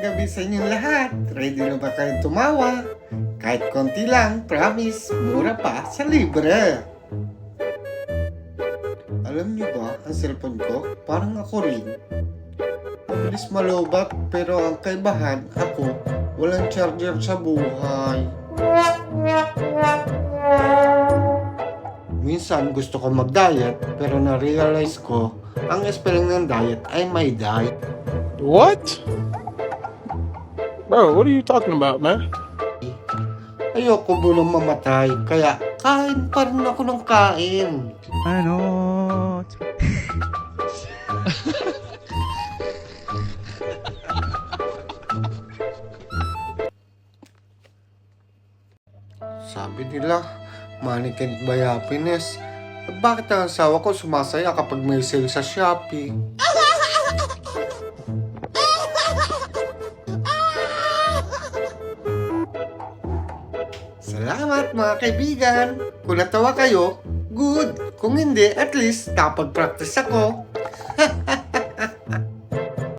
Magandang gabi sa inyong lahat. Ready na ba kayong tumawa? Kahit konti lang, promise, mura pa sa libre. Alam niyo ba, ang cellphone ko, parang ako rin. Mabilis malobat, pero ang kaibahan, ako, walang charger sa buhay. Minsan gusto ko mag-diet, pero na-realize ko, ang spelling ng diet ay may diet. What? Bro, what are you talking about, man? Ayoko munang mamatay, kaya kain pa rin ako ng kain. Ano? Sabi nila, money can't buy happiness. At bakit ang asawa ko sumasaya kapag may sale sa Shopee? Salamat mga kaibigan! Kung natawa kayo, good! Kung hindi, at least nakapag-practice ako.